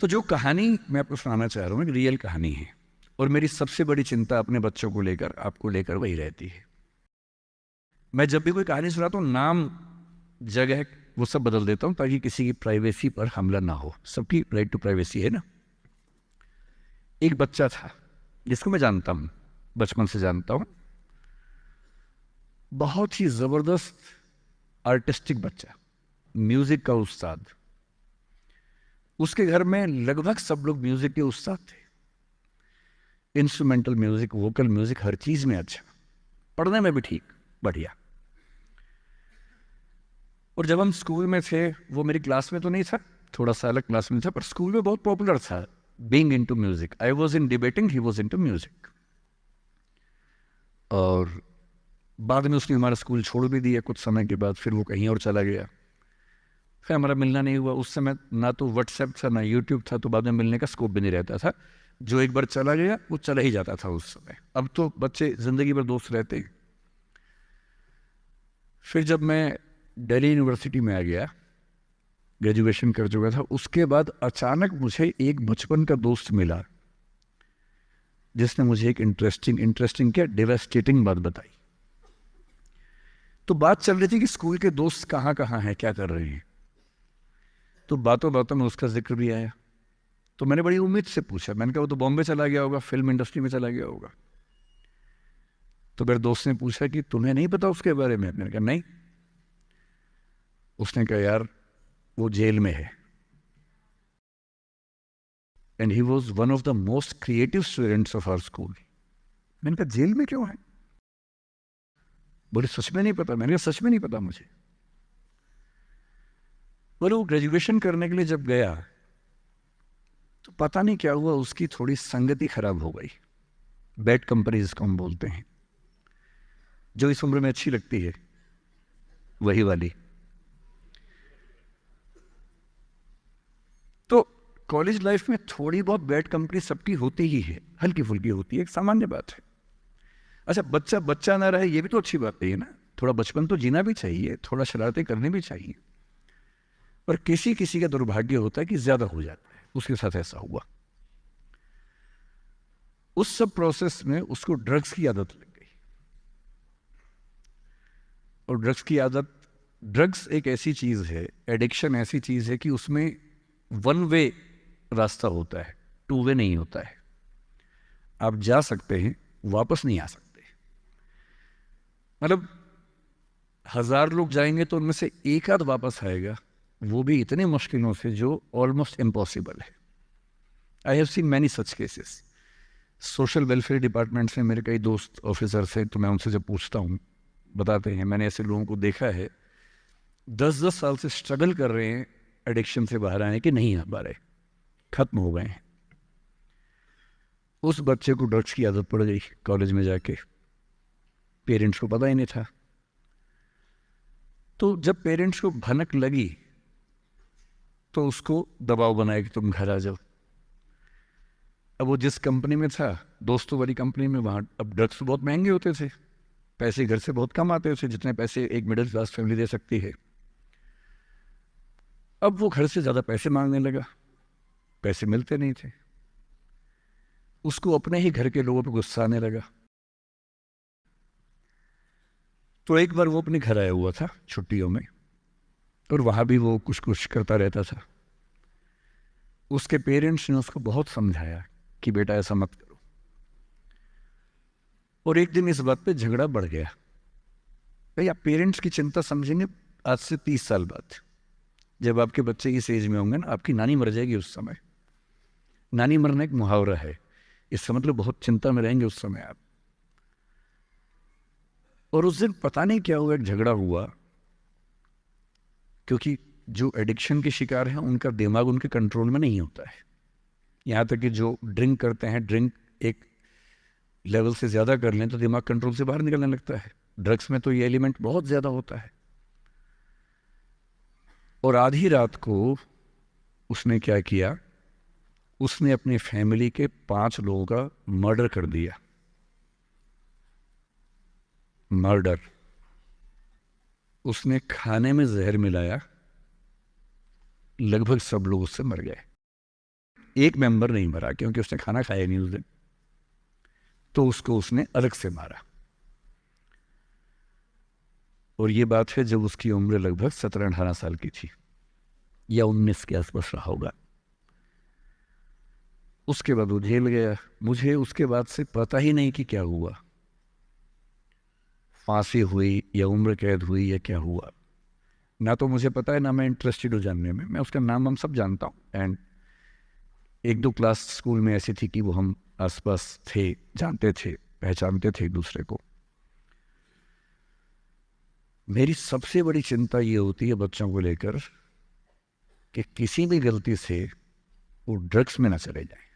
तो जो कहानी मैं आपको सुनाना चाह रहा हूँ एक रियल कहानी है और मेरी सबसे बड़ी चिंता अपने बच्चों को लेकर आपको लेकर वही रहती है। मैं जब भी कोई कहानी सुनाता हूँ नाम जगह वो सब बदल देता हूँ ताकि किसी की प्राइवेसी पर हमला ना हो। सबकी राइट टू प्राइवेसी है ना। एक बच्चा था जिसको मैं जानता हूँ, बचपन से जानता हूँ। बहुत ही जबरदस्त आर्टिस्टिक बच्चा, म्यूजिक का उस्ताद। उसके घर में लगभग सब लोग म्यूजिक के उस्ताद थे। इंस्ट्रूमेंटल म्यूजिक, वोकल म्यूजिक, हर चीज में अच्छा, पढ़ने में भी ठीक, बढ़िया। और जब हम स्कूल में थे, वो मेरी क्लास में तो नहीं था, थोड़ा सा अलग क्लास में था, पर स्कूल में बहुत पॉपुलर था being into music. I was in debating, he was into music. और बाद में उसने हमारा स्कूल छोड़ भी दिया कुछ समय के बाद, फिर वो कहीं और चला गया। फिर हमारा मिलना नहीं हुआ। उस समय ना तो व्हाट्सएप था ना यूट्यूब था, तो बाद में मिलने का स्कोप भी नहीं रहता था। जो एक बार चला गया वो चला ही जाता था उस समय। अब तो बच्चे जिंदगी भर दोस्त रहते हैं। फिर जब मैं दिल्ली यूनिवर्सिटी में आ गया, ग्रेजुएशन कर चुका था, उसके बाद अचानक मुझे एक बचपन का दोस्त मिला जिसने मुझे एक इंटरेस्टिंग क्या डिवास्टेटिंग बात बताई। तो बात चल रही थी कि स्कूल के दोस्त कहाँ कहाँ हैं, क्या कर रहे हैं। तो बातों बातों में उसका जिक्र भी आया। तो मैंने बड़ी उम्मीद से पूछा, मैंने कहा वो तो बॉम्बे चला गया होगा, फिल्म इंडस्ट्री में चला गया होगा। तो मेरे दोस्त ने पूछा कि तुम्हें नहीं पता उसके बारे में? मैंने कहा नहीं। उसने कहा यार वो जेल में है, and he was one of the most creative students of our school. मैंने कहा जेल में क्यों है? बोले सच में नहीं पता। मैंने कहा सच में नहीं पता मुझे। बोले वो ग्रेजुएशन करने के लिए जब गया तो पता नहीं क्या हुआ, उसकी थोड़ी संगति खराब हो गई। बैड कंपनी जिसको हम बोलते हैं, जो इस उम्र में अच्छी लगती है, वही वाली। तो कॉलेज लाइफ में थोड़ी बहुत बैड कंपनी सबकी होती ही है, हल्की फुल्की होती है, एक सामान्य बात है। अच्छा, बच्चा बच्चा ना रहे ये भी तो अच्छी बात है ना। थोड़ा बचपन तो जीना भी चाहिए, थोड़ा शरारतें करनी भी चाहिए। पर किसी किसी का दुर्भाग्य होता है कि ज्यादा हो जाता है। उसके साथ ऐसा हुआ। उस सब प्रोसेस में उसको ड्रग्स की आदत लग गई। और ड्रग्स एक ऐसी चीज है, एडिक्शन ऐसी चीज है कि उसमें वन वे रास्ता होता है, टू वे नहीं होता है। आप जा सकते हैं, वापस नहीं आ सकते। मतलब 1000 लोग जाएंगे तो उनमें से एक आध वापस आएगा, वो भी इतने मुश्किलों से जो ऑलमोस्ट इम्पॉसिबल है। I have seen many such cases. Social welfare department से मेरे कई दोस्त ऑफिसर से, तो मैं उनसे जब पूछता हूँ बताते हैं मैंने ऐसे लोगों को देखा है 10-10 साल से स्ट्रगल कर रहे हैं एडिक्शन से बाहर आने के, नहीं आ पा रहे, खत्म हो गए हैं। उस बच्चे को ड्रग्स की आदत पड़ गई कॉलेज में जाके, पेरेंट्स को पता ही नहीं था। तो जब पेरेंट्स को भनक लगी तो उसको दबाव बनाया कि तुम घर आ जाओ। अब वो जिस कंपनी में था, दोस्तों वाली कंपनी में, वहाँ अब ड्रग्स बहुत महंगे होते थे, पैसे घर से बहुत कम आते थे, जितने पैसे एक मिडिल क्लास फैमिली दे सकती है। अब वो घर से ज़्यादा पैसे मांगने लगा, पैसे मिलते नहीं थे। उसको अपने ही घर के लोगों पर गुस्सा आने लगा। तो एक बार वो अपने घर आया हुआ था छुट्टियों में, और वहाँ भी वो कुछ कुछ करता रहता था। उसके पेरेंट्स ने उसको बहुत समझाया कि बेटा ऐसा मत करो। और एक दिन इस बात पे झगड़ा बढ़ गया। भाई आप पेरेंट्स की चिंता समझेंगे आज से 30 साल बाद, जब आपके बच्चे इस एज में होंगे ना, आपकी नानी मर जाएगी उस समय। नानी मरना एक मुहावरा है, इसका मतलब बहुत चिंता में रहेंगे उस समय आप। और उस दिन पता नहीं क्या हुआ, एक झगड़ा हुआ, क्योंकि जो एडिक्शन के शिकार हैं उनका दिमाग उनके कंट्रोल में नहीं होता है। यहाँ तक कि जो ड्रिंक करते हैं, ड्रिंक एक लेवल से ज़्यादा कर लें तो दिमाग कंट्रोल से बाहर निकलने लगता है। ड्रग्स में तो ये एलिमेंट बहुत ज़्यादा होता है। और आधी रात को उसने क्या किया, उसने अपनी फैमिली के 5 लोगों का मर्डर कर दिया। मर्डर। उसने खाने में जहर मिलाया, लगभग सब लोग उससे मर गए। एक मेंबर नहीं मरा क्योंकि उसने खाना खाया नहीं उस दिन, तो उसको उसने अलग से मारा। और ये बात है जब उसकी उम्र लगभग 17-18 साल की थी या 19 के आसपास रहा होगा। उसके बाद वो जेल गया। मुझे उसके बाद से पता ही नहीं कि क्या हुआ, फांसी हुई या उम्र कैद हुई या क्या हुआ, ना तो मुझे पता है ना मैं इंटरेस्टेड हूँ जानने में। मैं उसका नाम हम सब जानता हूँ, एंड एक दो क्लास स्कूल में ऐसी थी कि वो हम आसपास थे, जानते थे, पहचानते थे एक दूसरे को। मेरी सबसे बड़ी चिंता ये होती है बच्चों को लेकर कि किसी भी गलती से वो ड्रग्स में ना चले जाए।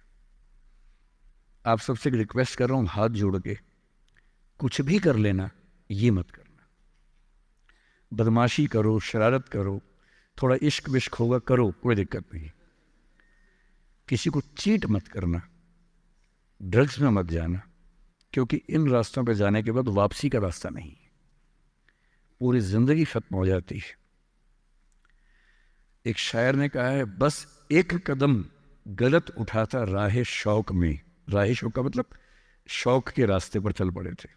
आप सबसे रिक्वेस्ट कर रहा हूँ हाथ जोड़ के, कुछ भी कर लेना, ये मत करना। बदमाशी करो, शरारत करो, थोड़ा इश्क विश्क होगा करो, कोई दिक्कत नहीं। किसी को चीट मत करना, ड्रग्स में मत जाना, क्योंकि इन रास्तों पे जाने के बाद वापसी का रास्ता नहीं है, पूरी जिंदगी खत्म हो जाती है। एक शायर ने कहा है, बस एक कदम गलत उठाता राह शौक में, राह शौक का मतलब शौक के रास्ते पर चल पड़े थे,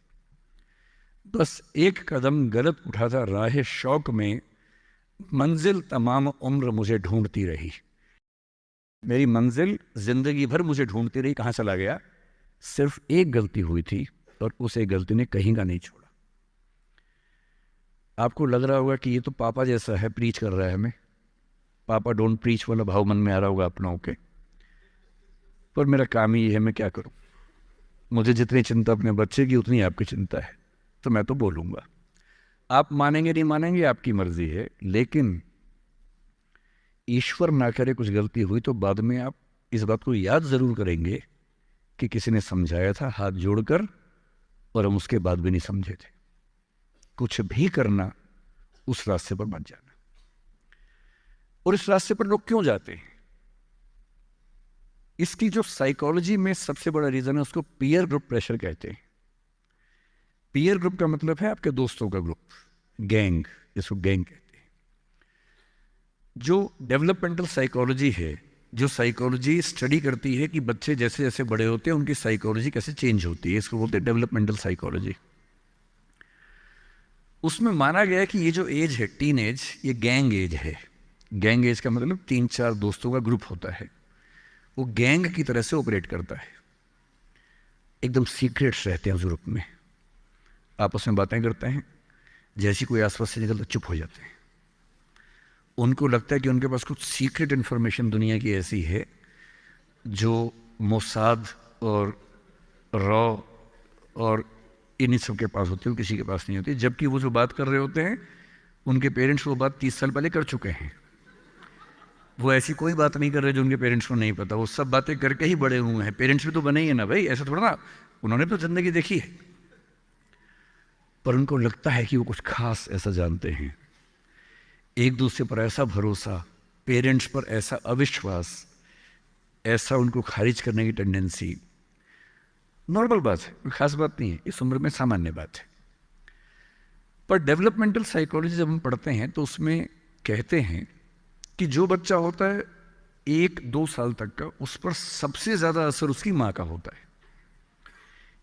बस एक कदम गलत उठाता राह शौक में, मंजिल तमाम उम्र मुझे ढूंढती रही। मेरी मंजिल जिंदगी भर मुझे ढूंढती रही, कहाँ चला गया? सिर्फ एक गलती हुई थी और उस एक गलती ने कहीं का नहीं छोड़ा। आपको लग रहा होगा कि ये तो पापा जैसा है, प्रीच कर रहा है हमें, पापा डोंट प्रीच वाला भाव मन में आ रहा होगा अपनों के, पर मेरा काम ही है, मैं क्या करूं। मुझे जितनी चिंता अपने बच्चे की उतनी आपकी चिंता है, तो मैं तो बोलूंगा। आप मानेंगे नहीं मानेंगे आपकी मर्जी है, लेकिन ईश्वर ना करे कुछ गलती हुई तो बाद में आप इस बात को याद जरूर करेंगे कि किसी ने समझाया था हाथ जोड़कर, और हम उसके बाद भी नहीं समझे थे। कुछ भी करना, उस रास्ते पर मत जाना। और इस रास्ते पर लोग क्यों जाते हैं? इसकी जो साइकोलॉजी में सबसे बड़ा रीजन है, उसको पीयर ग्रुप प्रेशर कहते हैं। पीयर ग्रुप का मतलब है आपके दोस्तों का ग्रुप, गैंग, जिसको गैंग कहते हैं। जो डेवलपमेंटल साइकोलॉजी है, जो साइकोलॉजी स्टडी करती है कि बच्चे जैसे जैसे बड़े होते हैं उनकी साइकोलॉजी कैसे चेंज होती है, इसको बोलते हैं डेवलपमेंटल साइकोलॉजी। उसमें माना गया है कि ये जो एज है, टीन एज, ये गैंग एज है। गैंग एज का मतलब 3-4 दोस्तों का ग्रुप होता है, वो गैंग की तरह से ऑपरेट करता है। एकदम सीक्रेट्स रहते हैं ग्रुप में, आपस में बातें करते हैं, जैसी कोई आसपास से निकलता चुप हो जाते हैं। उनको लगता है कि उनके पास कुछ सीक्रेट इन्फॉर्मेशन दुनिया की ऐसी है जो मोसाद और रॉ और इन्हीं सब के पास होती है, किसी के पास नहीं होती। जबकि वो जो बात कर रहे होते हैं उनके पेरेंट्स वो बात 30 साल पहले कर चुके हैं। वो ऐसी कोई बात नहीं कर रहे जो उनके पेरेंट्स को नहीं पता, वो सब बातें करके ही बड़े हुए हैं। पेरेंट्स भी तो बने ही है ना भाई, ऐसा थोड़ा ना, उन्होंने तो जिंदगी देखी है। पर उनको लगता है कि वो कुछ खास ऐसा जानते हैं। एक दूसरे पर ऐसा भरोसा, पेरेंट्स पर ऐसा अविश्वास, ऐसा उनको खारिज करने की टेंडेंसी, नॉर्मल बात है, कोई खास बात नहीं है, इस उम्र में सामान्य बात है। पर डेवलपमेंटल साइकोलॉजी जब हम पढ़ते हैं तो उसमें कहते हैं कि जो बच्चा होता है 1-2 साल तक का, उस पर सबसे ज़्यादा असर उसकी माँ का होता है,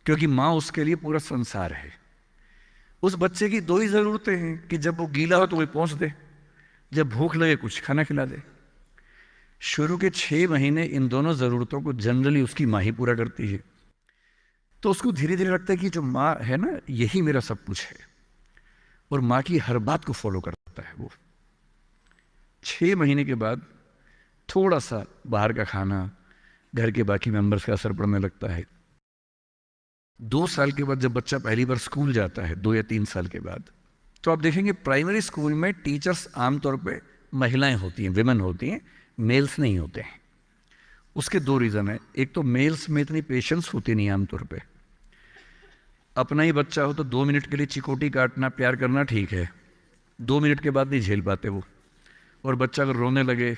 क्योंकि माँ उसके लिए पूरा संसार है। उस बच्चे की 2 ही ज़रूरतें हैं कि जब वो गीला हो तो वो पहुँच दे, जब भूख लगे कुछ खाना खिला दे। शुरू के 6 महीने इन दोनों ज़रूरतों को जनरली उसकी माँ ही पूरा करती है। तो उसको धीरे धीरे लगता है कि जो माँ है ना, यही मेरा सब कुछ है, और माँ की हर बात को फॉलो करता है वो। 6 महीने के बाद थोड़ा सा बाहर का खाना, घर के बाकी मेंबर्स का असर पड़ने लगता है। 2 साल के बाद जब बच्चा पहली बार स्कूल जाता है, 2 या 3 साल के बाद, तो आप देखेंगे प्राइमरी स्कूल में टीचर्स आमतौर पे महिलाएं होती हैं, विमेन होती हैं, मेल्स नहीं होते हैं। उसके 2 रीज़न है। एक तो मेल्स में इतनी पेशेंस होती नहीं आमतौर पे। अपना ही बच्चा हो तो 2 मिनट के लिए चिकोटी काटना, प्यार करना ठीक है, 2 मिनट के बाद नहीं झेल पाते वो। और बच्चा अगर रोने लगे,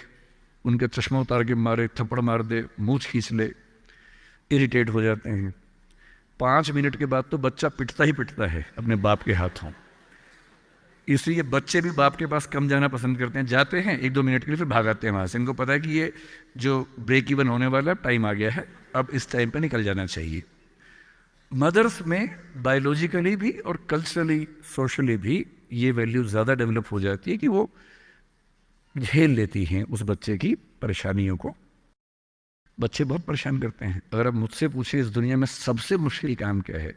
उनके चश्मा उतार के मारे, थप्पड़ मार दे, मूंछ खींच ले, इरिटेट हो जाते हैं। 5 मिनट के बाद तो बच्चा पिटता ही पिटता है अपने बाप के हाथों। इसलिए बच्चे भी बाप के पास कम जाना पसंद करते हैं, जाते हैं 1-2 मिनट के लिए फिर भाग आते हैं वहाँ से। इनको पता है कि ये जो ब्रेक इवन होने वाला टाइम आ गया है, अब इस टाइम पर निकल जाना चाहिए। मदर्स में बायोलॉजिकली भी और कल्चरली सोशली भी ये वैल्यू ज़्यादा डेवलप हो जाती है कि वो झेल लेती हैं उस बच्चे की परेशानियों को। बच्चे बहुत परेशान करते हैं। अगर आप मुझसे पूछे इस दुनिया में सबसे मुश्किल काम क्या है,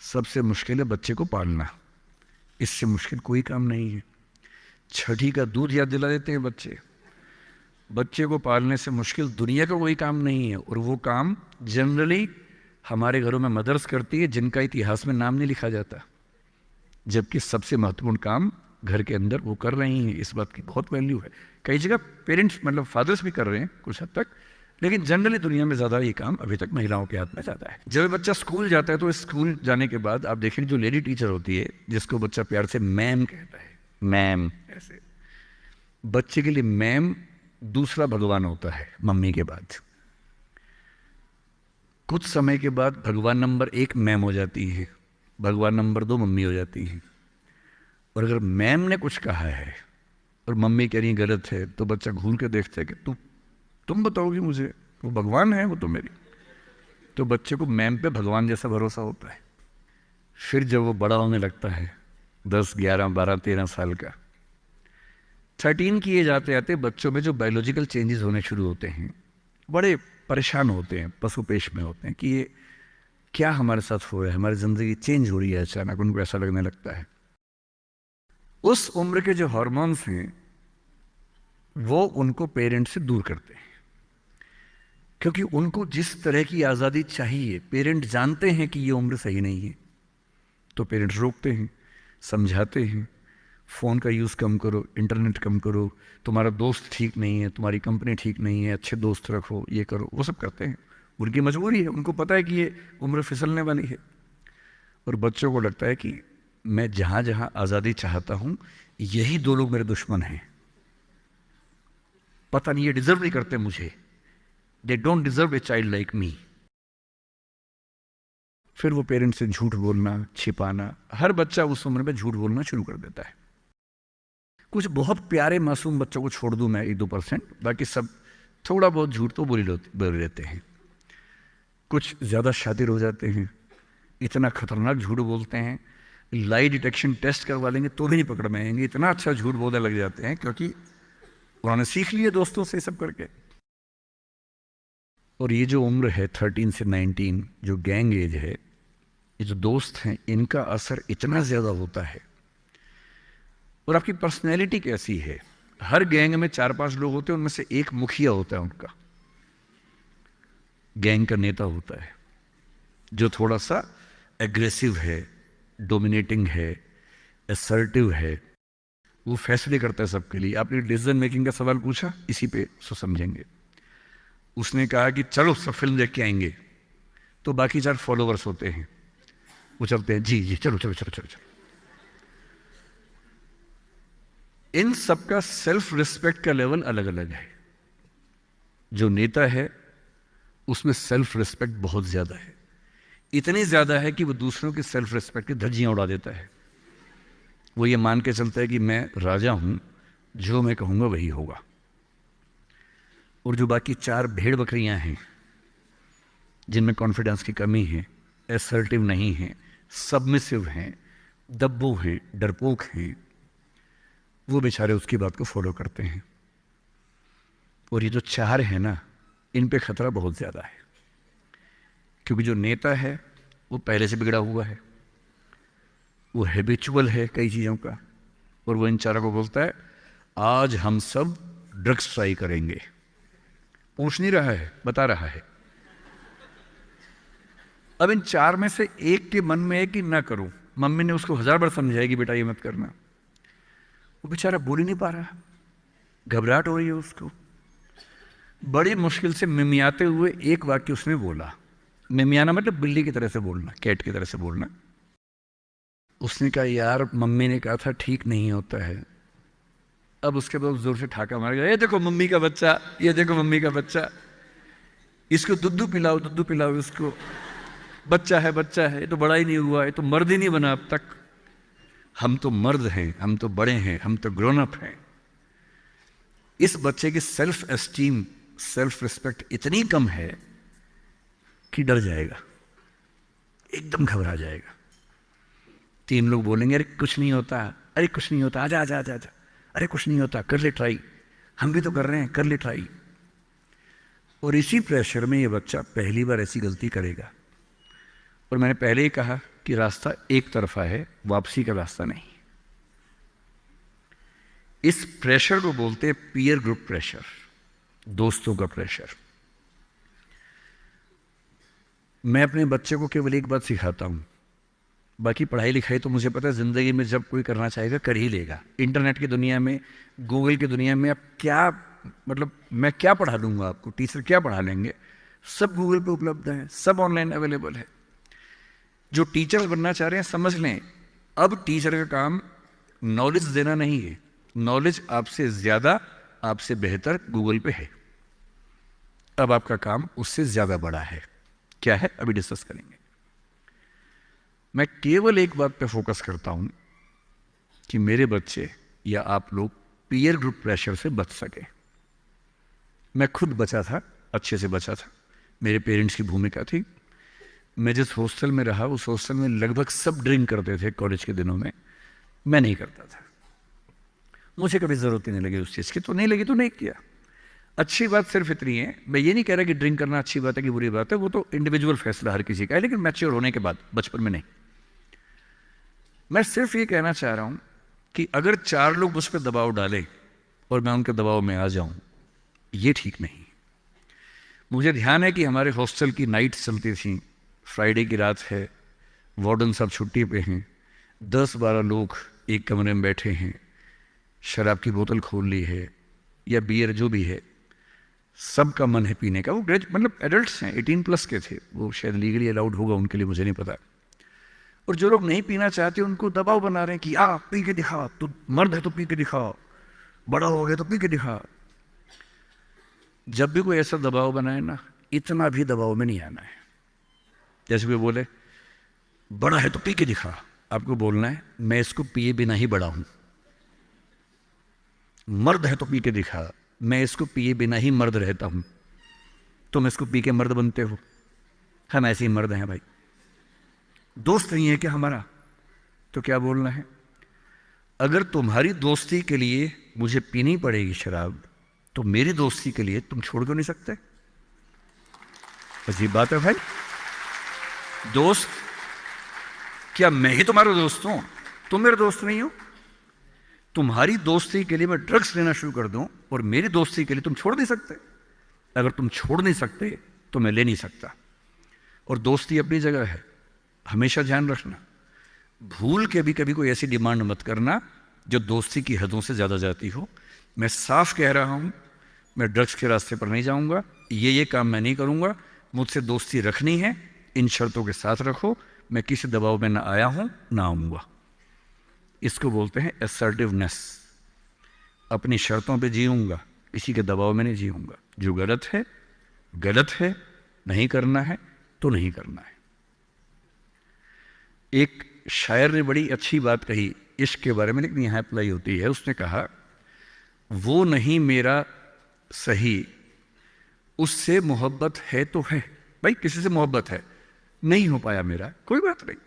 सबसे मुश्किल है बच्चे को पालना। इससे मुश्किल कोई काम नहीं है। छठी का दूध याद दिला देते हैं बच्चे। बच्चे को पालने से मुश्किल दुनिया का कोई काम नहीं है, और वो काम जनरली हमारे घरों में मदर्स करती है, जिनका इतिहास में नाम नहीं लिखा जाता, जबकि सबसे महत्वपूर्ण काम घर के अंदर वो कर रही हैं। इस बात की बहुत वैल्यू है। कई जगह पेरेंट्स मतलब फादर्स भी कर रहे हैं कुछ हद तक, लेकिन जनरली दुनिया में ज़्यादा ये काम अभी तक महिलाओं के हाथ में जाता है। जब बच्चा स्कूल जाता है तो स्कूल जाने के बाद आप देखें जो लेडी टीचर होती है, जिसको बच्चा प्यार से मैम कहता है, मैम, ऐसे बच्चे के लिए मैम दूसरा भगवान होता है मम्मी के बाद। कुछ समय के बाद भगवान नंबर 1 मैम हो जाती है, भगवान नंबर 2 मम्मी हो जाती है। और अगर मैम ने कुछ कहा है और मम्मी कह रही गलत है, तो बच्चा घूर के देखता है कि तुम बताओगी मुझे, वो भगवान है वो तो मेरी। तो बच्चे को मैम पे भगवान जैसा भरोसा होता है। फिर जब वो बड़ा होने लगता है 10, 11, 12, 13 साल का, 13 की एज आते आते बच्चों में जो बायोलॉजिकल चेंजेस होने शुरू होते हैं, बड़े परेशान होते हैं, पशुपेश में होते हैं कि ये क्या हमारे साथ हो रहा है, हमारी ज़िंदगी चेंज हो रही है। अचानक उनको ऐसा लगने लगता है। उस उम्र के जो हार्मोन्स हैं वो उनको पेरेंट्स से दूर करते हैं, क्योंकि उनको जिस तरह की आज़ादी चाहिए, पेरेंट जानते हैं कि ये उम्र सही नहीं है, तो पेरेंट्स रोकते हैं, समझाते हैं, फ़ोन का यूज़ कम करो, इंटरनेट कम करो, तुम्हारा दोस्त ठीक नहीं है, तुम्हारी कंपनी ठीक नहीं है, अच्छे दोस्त रखो, ये करो, वो सब करते हैं। उनकी मजबूरी है, उनको पता है कि ये उम्र फिसलने वाली है। और बच्चों को लगता है कि मैं जहाँ जहाँ आज़ादी चाहता हूँ, यही 2 लोग मेरे दुश्मन हैं। पता नहीं ये डिज़र्व नहीं करते मुझे, they don't deserve a child like me. फिर वो पेरेंट्स से झूठ बोलना, छिपाना, हर बच्चा उस उम्र में झूठ बोलना शुरू कर देता है। कुछ बहुत प्यारे मासूम बच्चों को छोड़ दूं मैं 1-2%, बाकी सब थोड़ा बहुत झूठ तो बोल लेते हैं। कुछ ज़्यादा शातिर हो जाते हैं, इतना खतरनाक झूठ बोलते हैं, लाई डिटेक्शन टेस्ट करवा लेंगे तो भी नहीं पकड़ में आएंगे, इतना अच्छा झूठ बोलने लग जाते हैं, क्योंकि उन्होंने सीख लिया दोस्तों से सब करके। और ये जो उम्र है 13 से 19, जो गैंग एज है, ये जो दोस्त हैं, इनका असर इतना ज़्यादा होता है। और आपकी पर्सनैलिटी कैसी है, हर गैंग में 4-5 लोग होते हैं, उनमें से एक मुखिया होता है, उनका गैंग का नेता होता है, जो थोड़ा सा एग्रेसिव है, डोमिनेटिंग है, असर्टिव है, वो फैसले करता है सबके लिए। आपने डिसीजन मेकिंग का सवाल पूछा, इसी पे सो समझेंगे। उसने कहा कि चलो सब फिल्म देख के आएंगे, तो बाकी 4 फॉलोवर्स होते हैं, वो चलते हैं, जी जी चलो चलो चलो चलो चलो। इन सबका सेल्फ रिस्पेक्ट का लेवल अलग अलग है। जो नेता है उसमें सेल्फ रिस्पेक्ट बहुत ज़्यादा है, इतनी ज़्यादा है कि वो दूसरों की सेल्फ रिस्पेक्ट की धज्जियाँ उड़ा देता है। वो ये मान के चलता है कि मैं राजा हूँ, जो मैं कहूँगा वही होगा। और जो बाकी 4 भेड़ बकरियां हैं, जिनमें कॉन्फिडेंस की कमी है, असर्टिव नहीं है, सबमिसिव हैं, दब्बू हैं, डरपोक हैं, वो बेचारे उसकी बात को फॉलो करते हैं। और ये जो 4 हैं ना, इन पे खतरा बहुत ज़्यादा है, क्योंकि जो नेता है वो पहले से बिगड़ा हुआ है, वो हैबिचुअल है कई चीज़ों का, और वो इन 4 को बोलता है आज हम सब ड्रग्स ट्राई करेंगे। पूछ नहीं रहा है, बता रहा है। अब इन 4 में से एक के मन में है कि ना करूं, मम्मी ने उसको 1000 बार समझाएगी बेटा ये मत करना, वो बेचारा बोल ही नहीं पा रहा, घबराहट हो रही है उसको। बड़ी मुश्किल से मिमियाते हुए एक वाक्य उसने बोला। मिमियाना मतलब बिल्ली की तरह से बोलना, कैट की तरह से बोलना। उसने कहा यार मम्मी ने कहा था ठीक नहीं होता है। अब उसके बाद जोर से ठाका मार गया, ये देखो मम्मी का बच्चा, ये देखो मम्मी का बच्चा, इसको दूध पिलाओ इसको, बच्चा है ये तो बड़ा ही नहीं हुआ, ये तो मर्द ही नहीं बना अब तक। हम तो मर्द हैं, हम तो बड़े हैं, हम तो ग्रोन अप हैं, इस बच्चे की सेल्फ एस्टीम, सेल्फ रिस्पेक्ट इतनी कम है कि डर जाएगा, एकदम घबरा जाएगा। 3 लोग बोलेंगे अरे कुछ नहीं होता, अरे कुछ नहीं होता, आजा आजा आजा आजा, अरे कुछ नहीं होता, कर ले ट्राई, हम भी तो कर रहे हैं, कर ले ट्राई। और इसी प्रेशर में ये बच्चा पहली बार ऐसी गलती करेगा। और मैंने पहले ही कहा कि रास्ता एक तरफा है, वापसी का रास्ता नहीं। इस प्रेशर को बोलते हैं पीयर ग्रुप प्रेशर, दोस्तों का प्रेशर। मैं अपने बच्चे को केवल एक बात सिखाता हूं, बाकी पढ़ाई लिखाई तो मुझे पता है ज़िंदगी में जब कोई करना चाहेगा कर ही लेगा। इंटरनेट की दुनिया में, गूगल की दुनिया में, आप क्या मतलब मैं क्या पढ़ा दूंगा आपको, टीचर क्या पढ़ा लेंगे, सब गूगल पे उपलब्ध है, सब ऑनलाइन अवेलेबल है। जो टीचर बनना चाह रहे हैं समझ लें, अब टीचर का काम नॉलेज देना नहीं है, नॉलेज आपसे ज़्यादा, आपसे बेहतर गूगल पे है। अब आपका काम उससे ज़्यादा बड़ा है। क्या है अभी डिस्कस करेंगे। मैं केवल एक बात पे फोकस करता हूं कि मेरे बच्चे या आप लोग पीयर ग्रुप प्रेशर से बच सके। मैं खुद बचा था, अच्छे से बचा था, मेरे पेरेंट्स की भूमिका थी। मैं जिस हॉस्टल में रहा उस हॉस्टल में लगभग सब ड्रिंक करते थे कॉलेज के दिनों में, मैं नहीं करता था। मुझे कभी ज़रूरत ही नहीं लगी उस चीज़ की, तो नहीं लगी तो नहीं किया। अच्छी बात सिर्फ इतनी है, मैं ये नहीं कह रहा कि ड्रिंक करना अच्छी बात है कि बुरी बात है, वो तो इंडिविजुअल फैसला हर किसी का है, लेकिन मैच्योर होने के बाद, बचपन में नहीं। मैं सिर्फ ये कहना चाह रहा हूं कि अगर 4 लोग मुझ पर दबाव डालें और मैं उनके दबाव में आ जाऊं, ये ठीक नहीं। मुझे ध्यान है कि हमारे हॉस्टल की नाइट चलती थी, फ्राइडे की रात है, वार्डन साहब छुट्टी पे हैं, 10-12 लोग एक कमरे में बैठे हैं, शराब की बोतल खोल ली है या बियर जो भी है, सबका मन है पीने का। वो मतलब एडल्ट्स हैं, 18+ के थे, वो शायद लीगली अलाउड होगा उनके लिए, मुझे नहीं पता। और जो लोग नहीं पीना चाहते उनको दबाव बना रहे हैं कि आ पी के दिखा, तू मर्द है तो पी के दिखा, बड़ा हो गया तो पी के दिखा। जब भी कोई ऐसा दबाव बनाए ना, इतना भी दबाव में नहीं आना है। जैसे कोई बोले बड़ा है तो पी के दिखा, आपको बोलना है मैं इसको पिए बिना ही बड़ा हूं। मर्द है तो पी के दिखा, मैं इसको पिए बिना ही मर्द रहता हूं। तुम इसको पी के मर्द बनते हो, हम ऐसे ही मर्द हैं भाई। दोस्त नहीं है क्या हमारा, तो क्या बोलना है? अगर तुम्हारी दोस्ती के लिए मुझे पीनी पड़ेगी शराब, तो मेरी दोस्ती के लिए तुम छोड़ क्यों नहीं सकते? अजीब बात है भाई। दोस्त, क्या मैं ही तुम्हारा दोस्त हूं, तुम मेरे दोस्त नहीं हो? तुम्हारी दोस्ती के लिए मैं ड्रग्स लेना शुरू कर दूं और मेरी दोस्ती के लिए तुम छोड़ नहीं सकते? अगर तुम छोड़ नहीं सकते तो मैं ले नहीं सकता। और दोस्ती अपनी जगह है, हमेशा ध्यान रखना। भूल के भी कभी कोई ऐसी डिमांड मत करना जो दोस्ती की हदों से ज़्यादा जाती हो। मैं साफ कह रहा हूं, मैं ड्रग्स के रास्ते पर नहीं जाऊंगा, ये काम मैं नहीं करूंगा। मुझसे दोस्ती रखनी है, इन शर्तों के साथ रखो। मैं किसी दबाव में ना आया हूं ना आऊंगा। इसको बोलते हैं असर्टिवनेस। अपनी शर्तों पे जीऊंगा, किसी के दबाव में नहीं जीऊंगा। जो गलत है गलत है, नहीं करना है तो नहीं करना है। एक शायर ने बड़ी अच्छी बात कही इश्क के बारे में, लेकिन यहाँ अप्लाई होती है। उसने कहा, वो नहीं मेरा सही, उससे मोहब्बत है तो है। भाई किसी से मोहब्बत है, नहीं हो पाया मेरा, कोई बात नहीं।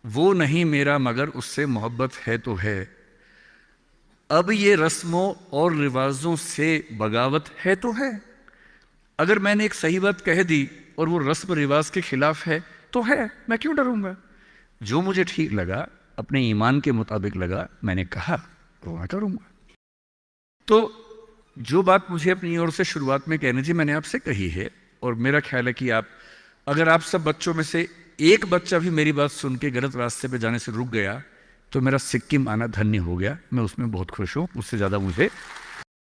वो नहीं मेरा मगर उससे मोहब्बत है तो है। अब ये रस्मों और रिवाजों से बगावत है तो है। अगर मैंने एक सही बात कह दी और वो रस्म रिवाज के खिलाफ है तो है, मैं क्यों डरूंगा? जो मुझे ठीक लगा, अपने ईमान के मुताबिक लगा, मैंने कहा तो मैं करूंगा। तो जो बात मुझे अपनी ओर से शुरुआत में कहनी थी मैंने आपसे कही है। और मेरा ख्याल है कि अगर आप सब बच्चों में से एक बच्चा भी मेरी बात सुन के गलत रास्ते पे जाने से रुक गया तो मेरा सिक्किम आना धन्य हो गया। मैं उसमें बहुत खुश हूँ, उससे ज़्यादा मुझे